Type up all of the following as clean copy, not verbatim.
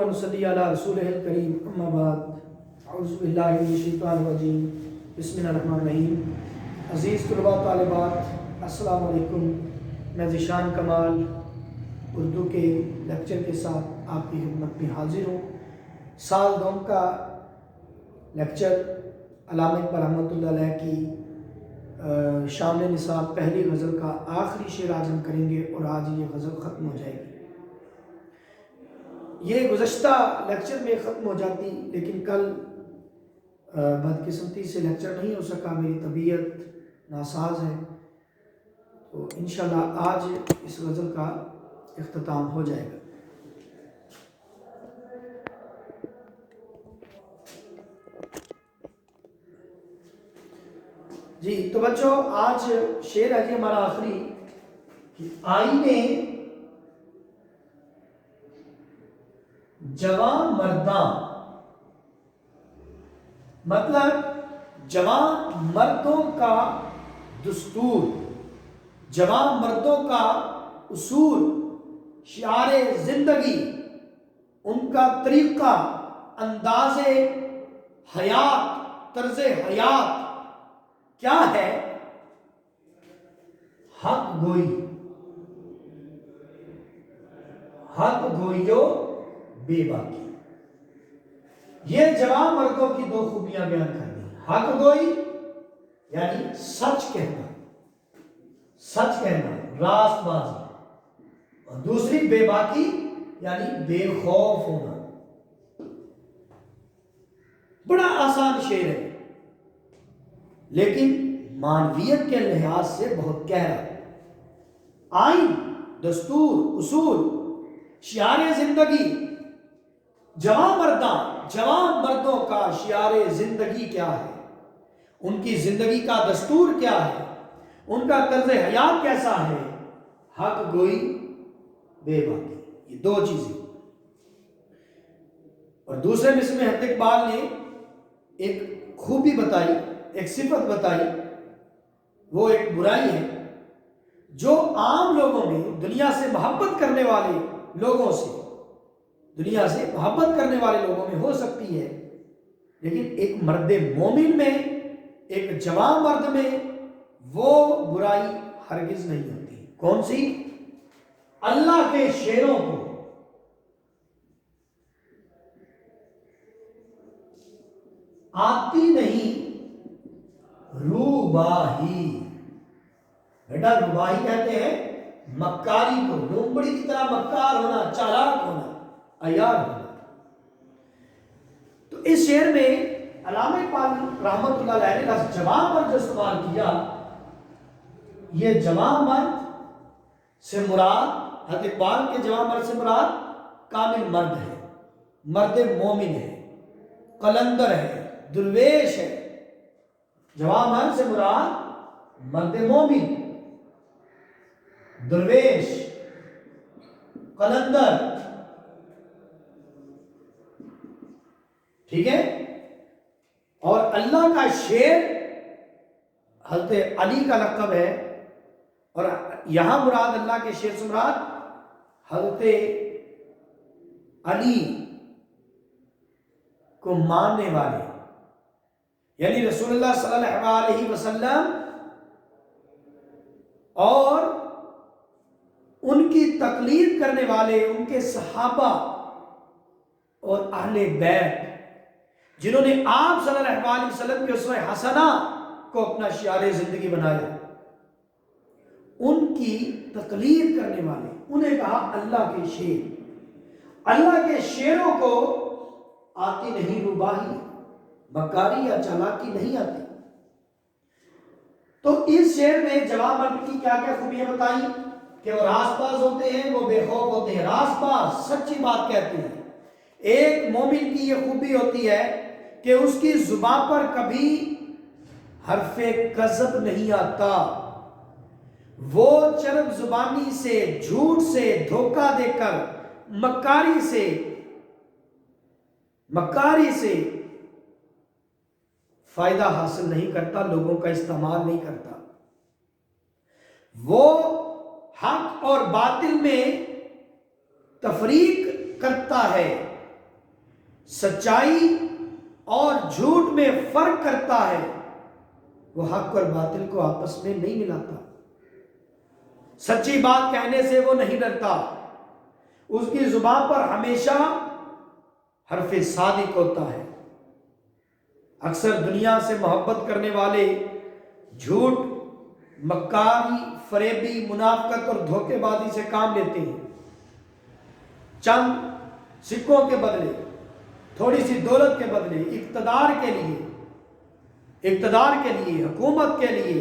ونصلی علی رسولہ الکریم اما بعد اعوذ باللہ من الشیطان الرجیم بسم اللہ الرحمن الرحیم۔ عزیز طلباء طالبات السلام علیکم۔ میں ذیشان کمال اردو کے لیکچر کے ساتھ آپ کی خدمت میں حاضر ہوں۔ سال دوم کا لیکچر علامہ اقبال رحمۃ اللہ علیہ کی شامل نصاب پہلی غزل کا آخری شعر آج ہم کریں گے اور آج یہ غزل ختم ہو جائے گی۔ یہ گزشتہ لیکچر میں ختم ہو جاتی لیکن کل بدقسمتی سے لیکچر نہیں ہو سکا، میری طبیعت ناساز ہے، تو انشاءاللہ آج اس غزل کا اختتام ہو جائے گا۔ جی تو بچوں، آج شعر ہے جی ہمارا آخری کہ آئینے جوان مرداں، مطلب جوان مردوں کا دستور، جوان مردوں کا اصول، شعار زندگی، ان کا طریقہ، انداز حیات، طرز حیات کیا ہے؟ حق گوئی، حق گوئیو بے باکی۔ یہ جوان مردوں کی دو خوبیاں بیان کر دی، حق گوئی یعنی سچ کہنا، سچ کہنا، راست بازی، اور دوسری بے باکی یعنی بے خوف ہونا۔ بڑا آسان شعر ہے لیکن معنویت کے لحاظ سے بہت گہرا ہے۔ آئین، دستور، اصول، شعار زندگی، جوان مردوں کا شعار زندگی کیا ہے، ان کی زندگی کا دستور کیا ہے، ان کا طرز حیات کیسا ہے؟ حق گوئی، بے باکی، یہ دو چیزیں۔ اور دوسرے مصرع میں حضرت اقبال نے ایک خوبی بتائی، ایک صفت بتائی، وہ ایک برائی ہے جو عام لوگوں میں، دنیا سے محبت کرنے والے لوگوں سے، دنیا سے محبت کرنے والے لوگوں میں ہو سکتی ہے، لیکن ایک مرد مومن میں، ایک جوان مرد میں وہ برائی ہرگز نہیں ہوتی۔ کون سی؟ اللہ کے شعروں کو آتی نہیں روباہی۔ بیٹا روباہی کہتے ہیں مکاری کو، لومبڑی کی طرح مکار ہونا، چالاک ہونا، عیار ہونا۔ تو اس شعر میں علامہ اقبال رحمۃ اللہ علیہ نے لفظ جوان مرد جو استعمال کیا، یہ جوان مرد سے مراد، حضرت اقبال کے جوان مرد سے مراد کامل مرد ہے، مرد مومن ہے، قلندر ہے، درویش ہے۔ جوان مرد سے مراد مرد مومن، درویش، قلندر، ٹھیک ہے۔ اور اللہ کا شعر حضرت علی کا لقب ہے، اور یہاں مراد اللہ کے شعر سے مراد حضرت علی کو ماننے والے، یعنی رسول اللہ صلی اللہ علیہ وسلم اور ان کی تقلید کرنے والے، ان کے صحابہ اور اہل بیت، جنہوں نے آپ صلی اللہ علیہ وسلم کے اسوہ حسنہ کو اپنا شعار زندگی بنایا، ان کی تقلید کرنے والے، انہیں کہا اللہ کے شعر۔ اللہ کے شعروں کو آتی نہیں روباہی، مکاری یا چالاکی نہیں آتی۔ تو اس شعر میں جوان مرد کی کیا کیا خوبیاں بتائیں کہ وہ راست باز ہوتے ہیں، وہ بے خوف ہوتے ہیں، راست باز، سچی بات کہتے ہیں۔ ایک مومن کی یہ خوبی ہوتی ہے کہ اس کی زبان پر کبھی حرف کذب نہیں آتا، وہ چرب زبانی سے، جھوٹ سے، دھوکہ دے کر، مکاری سے فائدہ حاصل نہیں کرتا، لوگوں کا استعمال نہیں کرتا۔ وہ حق اور باطل میں تفریق کرتا ہے، سچائی اور جھوٹ میں فرق کرتا ہے، وہ حق اور باطل کو آپس میں نہیں ملاتا۔ سچی بات کہنے سے وہ نہیں ڈرتا، اس کی زبان پر ہمیشہ حرف صادق ہوتا ہے۔ اکثر دنیا سے محبت کرنے والے جھوٹ، مکاری، فریبی، منافقت اور دھوکے بازی سے کام لیتے ہیں۔ چند سکوں کے بدلے، تھوڑی سی دولت کے بدلے، اقتدار کے لیے، حکومت کے لیے،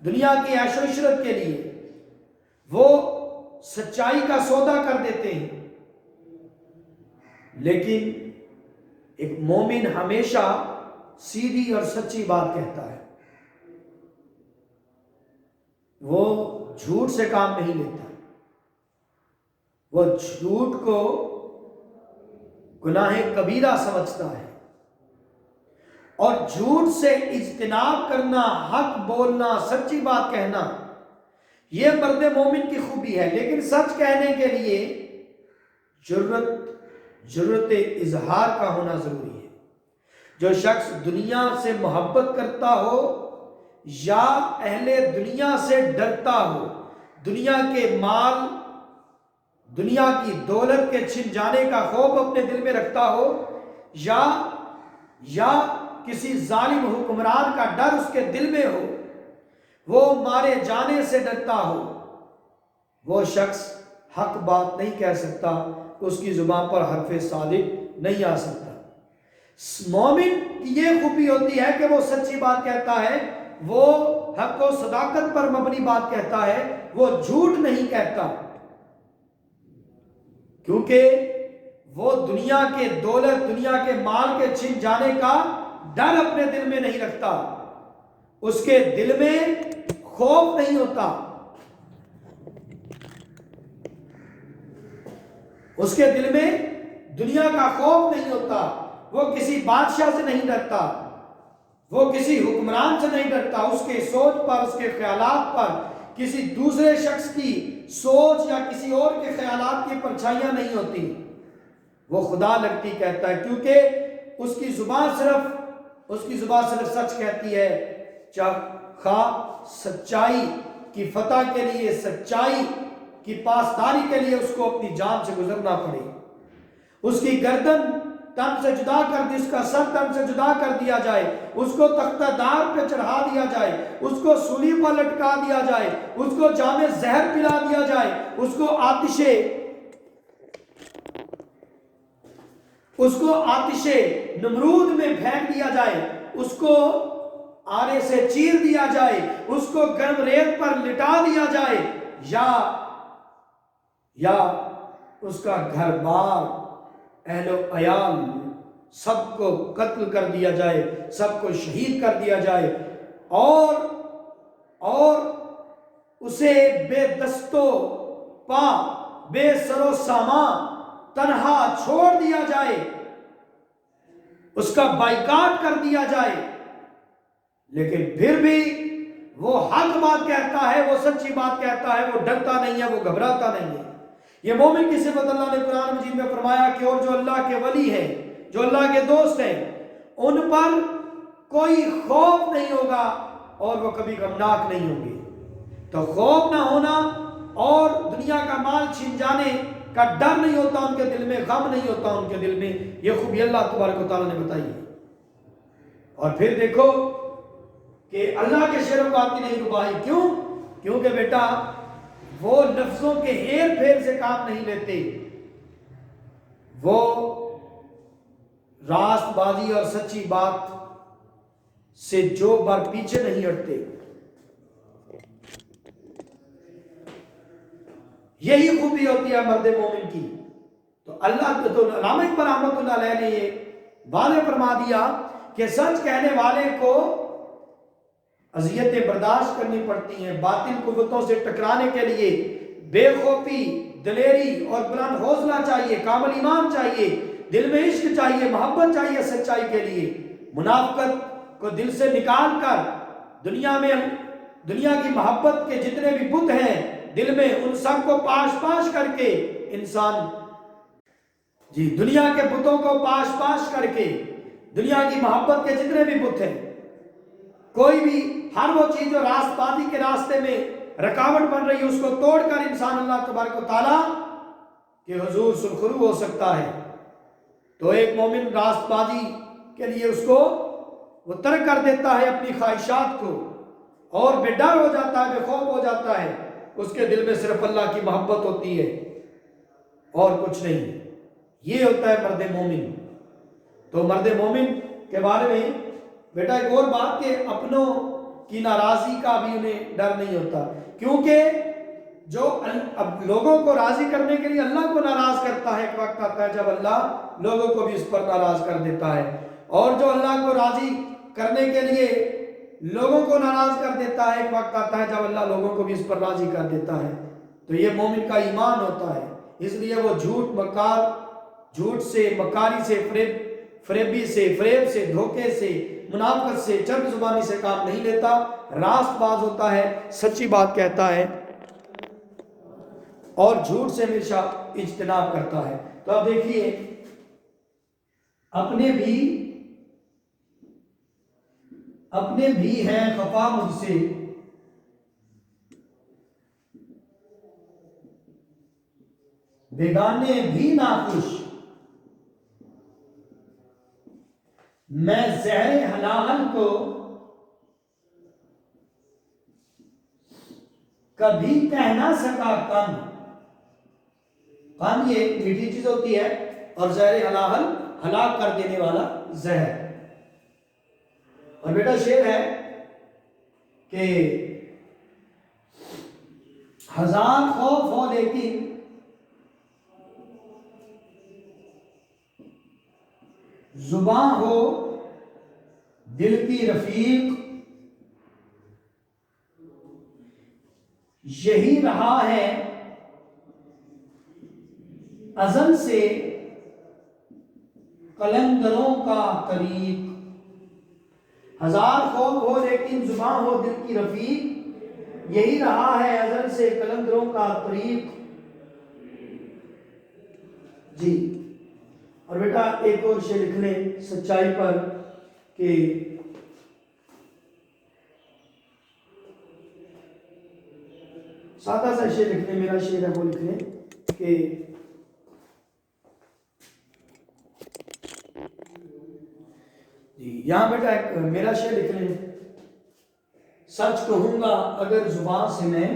دنیا کی عیش و عشرت کے لیے وہ سچائی کا سودا کر دیتے ہیں۔ لیکن ایک مومن ہمیشہ سیدھی اور سچی بات کہتا ہے، وہ جھوٹ سے کام نہیں لیتا، وہ جھوٹ کو گناہ کبیرہ سمجھتا ہے، اور جھوٹ سے اجتناب کرنا، حق بولنا، سچی بات کہنا، یہ مرد مومن کی خوبی ہے۔ لیکن سچ کہنے کے لیے جرأت اظہار کا ہونا ضروری ہے۔ جو شخص دنیا سے محبت کرتا ہو یا اہل دنیا سے ڈرتا ہو، دنیا کے مال، دنیا کی دولت کے چھن جانے کا خوف اپنے دل میں رکھتا ہو، یا کسی ظالم حکمران کا ڈر اس کے دل میں ہو، وہ مارے جانے سے ڈرتا ہو، وہ شخص حق بات نہیں کہہ سکتا، اس کی زبان پر حرف صادق نہیں آ سکتا۔ مومن کی یہ خوبی ہوتی ہے کہ وہ سچی بات کہتا ہے، وہ حق و صداقت پر مبنی بات کہتا ہے، وہ جھوٹ نہیں کہتا، کیونکہ وہ دنیا کے دولت، دنیا کے مال کے چھن جانے کا ڈر اپنے دل میں نہیں رکھتا، اس کے دل میں خوف نہیں ہوتا، اس کے دل میں دنیا کا خوف نہیں ہوتا، وہ کسی بادشاہ سے نہیں ڈرتا، وہ کسی حکمران سے نہیں ڈرتا، اس کے سوچ پر، اس کے خیالات پر کسی دوسرے شخص کی سوچ یا کسی اور کے خیالات کی پرچھائیاں نہیں ہوتی، وہ خدا لگتی کہتا ہے، کیونکہ اس کی زبان صرف سچ کہتی ہے، خواہ سچائی کی فتح کے لیے، سچائی کی پاسداری کے لیے اس کو اپنی جان سے گزرنا پڑے، اس کی گردن تن سے جدا کر دی، اس کا سر تن سے جدا کر دیا جائے، اس کو تختہ دار پہ چڑھا دیا جائے، اس کو سولی پر لٹکا دیا جائے، اس کو جام زہر پلا دیا جائے، اس کو آتش نمرود میں پھینک دیا جائے، اس کو آرے سے چیر دیا جائے، اس کو گرم ریت پر لٹا دیا جائے، یا اس کا گھر بار، اہل و عیال سب کو قتل کر دیا جائے، سب کو شہید کر دیا جائے، اور اسے بے دست و پا، بے سر و سامان تنہا چھوڑ دیا جائے، اس کا بائیکاٹ کر دیا جائے، لیکن پھر بھی وہ حق بات کہتا ہے، وہ سچی بات کہتا ہے، وہ ڈرتا نہیں ہے، وہ گھبراتا نہیں ہے۔ یہ مومن کی صفت اللہ نے قرآن مجید میں فرمایا کہ اور جو اللہ کے ولی ہیں، جو اللہ کے دوست ہیں، ان پر کوئی خوف نہیں ہوگا اور وہ کبھی غمناک نہیں ہوں گے۔ تو خوف نہ ہونا اور دنیا کا مال چھن جانے کا ڈر نہیں ہوتا ان کے دل میں، غم نہیں ہوتا ان کے دل میں، یہ خوبی اللہ تبارک و تعالیٰ نے بتائی ہے۔ اور پھر دیکھو کہ اللہ کے شعر و بات کی نہیں ربائی، کیونکہ بیٹا وہ لفظوں کے ہیر پھیر سے کام نہیں لیتے، وہ راست بازی اور سچی بات سے جو بار پیچھے نہیں ہٹتے۔ یہی خوبی ہوتی ہے مرد مومن کی۔ تو علامہ اقبال رحمۃ اللہ علیہ نے یہ واضح فرما دیا کہ سچ کہنے والے کو اذیتیں برداشت کرنی پڑتی ہیں، باطل قوتوں سے ٹکرانے کے لیے بے خوفی، دلیری اور بلند حوصلہ چاہیے، کامل ایمان چاہیے، دل میں عشق چاہیے، محبت چاہیے سچائی کے لیے۔ منافقت کو دل سے نکال کر دنیا کی محبت کے جتنے بھی بت ہیں دل میں، ان سب کو پاش کر کے انسان جی دنیا کے بتوں کو پاش پاش کر کے، دنیا کی محبت کے جتنے بھی بت ہیں، کوئی بھی ہر وہ چیز جو راست بازی کے راستے میں رکاوٹ بن رہی ہے اس کو توڑ کر انسان اللہ تبارک و تعالیٰ کے حضور سرخرو ہو سکتا ہے۔ تو ایک مومن راست بازی کے لیے اس کو وہ ترک کر دیتا ہے اپنی خواہشات کو، اور بے ڈر ہو جاتا ہے، بے خوف ہو جاتا ہے، اس کے دل میں صرف اللہ کی محبت ہوتی ہے اور کچھ نہیں۔ یہ ہوتا ہے مرد مومن۔ تو مرد مومن کے بارے میں بیٹا ایک اور بات کہ اپنوں کی ناراضی کا بھی انہیں ڈر نہیں ہوتا، کیونکہ جو اب لوگوں کو راضی کرنے کے لیے اللہ کو ناراض کرتا ہے، ایک وقت آتا ہے جب اللہ لوگوں کو بھی اس پر ناراض کر دیتا ہے، اور جو اللہ کو راضی کرنے کے لیے لوگوں کو ناراض کر دیتا ہے، ایک وقت آتا ہے جب اللہ لوگوں کو بھی اس پر راضی کر دیتا ہے۔ تو یہ مومن کا ایمان ہوتا ہے، اس لیے وہ جھوٹ سے، مکاری سے، فریبی سے، فریب سے، دھوکے سے، منافقت سے، چرب زبانی سے کام نہیں لیتا، راست باز ہوتا ہے، سچی بات کہتا ہے اور جھوٹ سے ہمیشہ اجتناب کرتا ہے۔ تو اب دیکھیے اپنے بھی ہیں خفا مجھ سے، بیگانے بھی ناخوش، میں زہر حلال کو کبھی کہہ نہ سکا کم۔ کم یہ میٹھی چیز ہوتی ہے، اور زہر حلال ہلاک کر دینے والا زہر۔ اور بیٹا شعر ہے کہ ہزار خوف ہو لیکن زباں ہو دل کی رفیق، یہی رہا ہے ازل سے قلندروں کا طریق۔ ہزار خوف ہو لیکن زباں ہو دل کی رفیق، یہی رہا ہے ازل سے قلندروں کا طریق۔ جی اور بیٹا ایک اور شعر لکھ لیں سچائی پر کہ سادہ سا شعر لکھ لیں، میرا شعر ہے وہ لکھ لیں کہ جی یہاں بیٹا ایک میرا شعر لکھ لیں، سچ کہوں گا اگر زبان سے میں،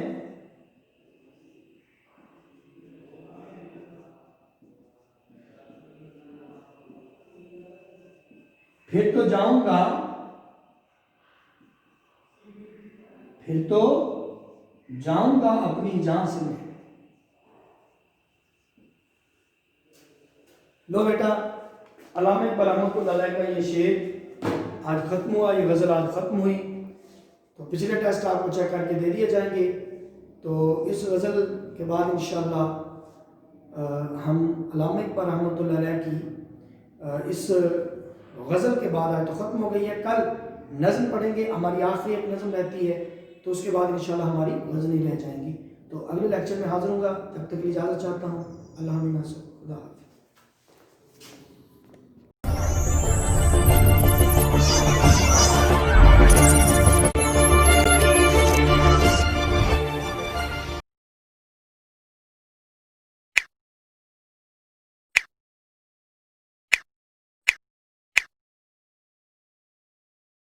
پھر تو جاؤں گا اپنی جان سے میں۔ لو بیٹا علامہ اقبال رحمۃ اللہ علیہ کا یہ شعر آج ختم ہوا، یہ غزل آج ختم ہوئی، تو پچھلے ٹیسٹ آپ کو چیک کر کے دے دیے جائیں گے۔ تو اس غزل کے بعد انشاءاللہ ہم علامہ اقبال رحمۃ اللہ علیہ کی اس غزل کے بعد آئے تو ختم ہو گئی ہے، کل نظم پڑھیں گے، ہماری آخری ایک نظم رہتی ہے، تو اس کے بعد انشاءاللہ ہماری غزلیں رہ جائیں گی۔ تو اگلے لیکچر میں حاضر ہوں گا، تب تک اجازت چاہتا ہوں، اللہ حافظ۔